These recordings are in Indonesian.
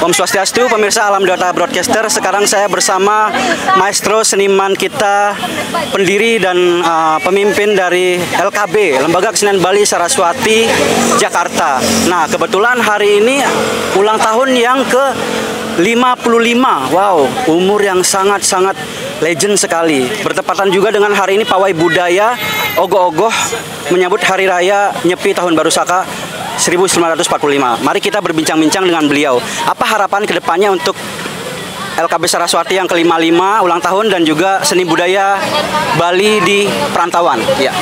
Om Swastiastu, pemirsa Alam Dewata Broadcaster. Sekarang saya bersama maestro seniman kita, pendiri dan pemimpin dari LKB, Lembaga Kesenian Bali Saraswati, Jakarta. Nah, kebetulan hari ini ulang tahun yang ke-55. Wow, umur yang sangat-sangat legend sekali. Bertepatan juga dengan hari ini Pawai Budaya Ogoh-Ogoh menyambut Hari Raya Nyepi Tahun Baru Saka 1945. Mari kita berbincang-bincang dengan beliau. Apa harapan kedepannya untuk LKB Saraswati yang ke-55 ulang tahun dan juga seni budaya Bali di perantauan? Ya.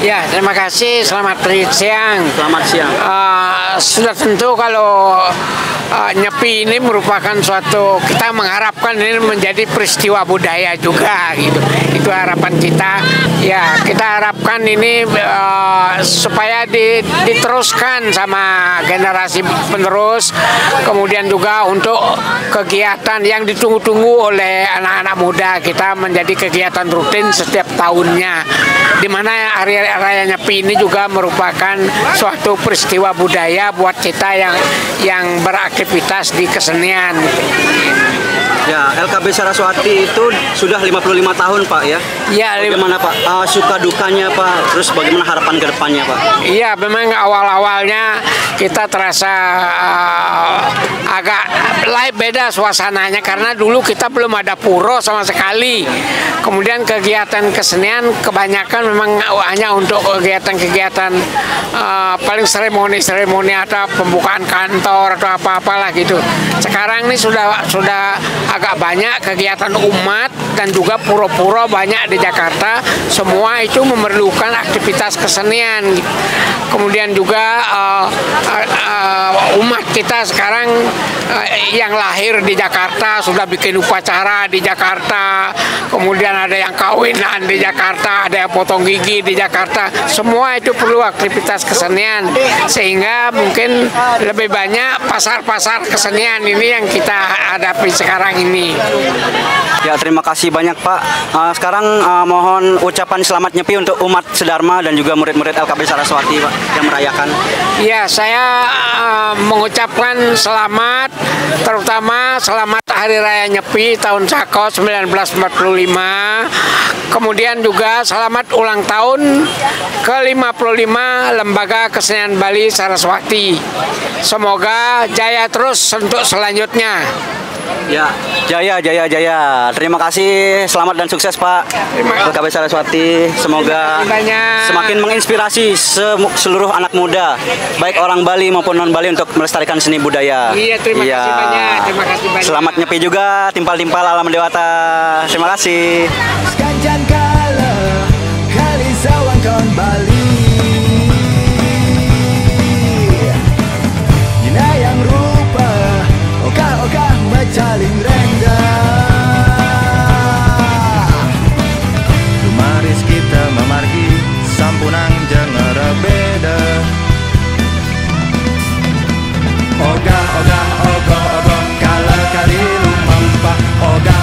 Ya, terima kasih. Selamat siang. Selamat siang. Sudah tentu kalau Nyepi ini merupakan suatu, kita mengharapkan ini menjadi peristiwa budaya juga gitu. Itu harapan kita. Ya, kita harapkan ini supaya diteruskan sama generasi penerus. Kemudian juga untuk kegiatan yang ditunggu-tunggu oleh anak-anak muda kita menjadi kegiatan rutin setiap tahunnya. Di mana Hari Raya Nyepi ini juga merupakan suatu peristiwa budaya buat kita yang beraktivitas di kesenian. Ya, LKB Saraswati itu sudah 55 tahun, Pak, ya? Iya. Bagaimana, Pak? Suka dukanya, Pak? Terus bagaimana harapan ke depannya, Pak? Iya, memang awal-awalnya kita terasa agak lain, beda suasananya karena dulu kita belum ada puro sama sekali. Kemudian kegiatan kesenian kebanyakan memang hanya untuk kegiatan-kegiatan paling seremoni atau pembukaan kantor atau apa-apalah gitu. Sekarang ini sudah agak banyak kegiatan umat dan juga puro-puro banyak di Jakarta. Semua itu memerlukan aktivitas kesenian. Kemudian juga umat kita sekarang yang lahir di Jakarta sudah bikin upacara di Jakarta. Kemudian ada yang kawinan di Jakarta, ada yang potong gigi di Jakarta. Semua itu perlu aktivitas kesenian sehingga mungkin lebih banyak pasar-pasar kesenian ini yang kita hadapi sekarang ini. Ya, terima kasih banyak, Pak. Sekarang mohon ucapan selamat Nyepi untuk umat Sedharma dan juga murid-murid LKB Saraswati, Pak, yang merayakan. Ya, saya mengucapkan selamat, terutama selamat Hari Raya Nyepi tahun Saka 1945. Kemudian juga selamat ulang tahun ke-55 Lembaga Kesenian Bali Saraswati. Semoga jaya terus untuk selanjutnya. Ya, jaya. Terima kasih, selamat dan sukses, Pak. LKB Saraswati. Semoga semakin menginspirasi seluruh anak muda, baik orang Bali maupun non Bali untuk melestarikan seni budaya. Iya, terima kasih banyak. Terima kasih banyak. Selamat Nyepi juga, timpal-timpal alam dewata. Terima kasih. Sekanjan kala kali sawan kawan Bali. Dina yang rupa oka macaling rendah. Lumaris kita memargi sampunang jangan beda. Oga kala kali lumampah. Oga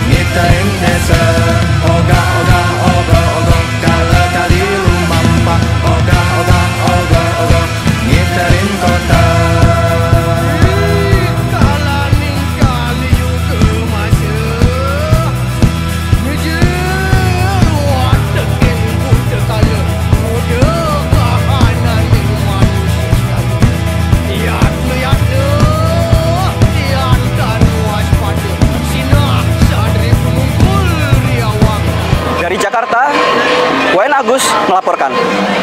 ngitain desa. Oga kala melaporkan.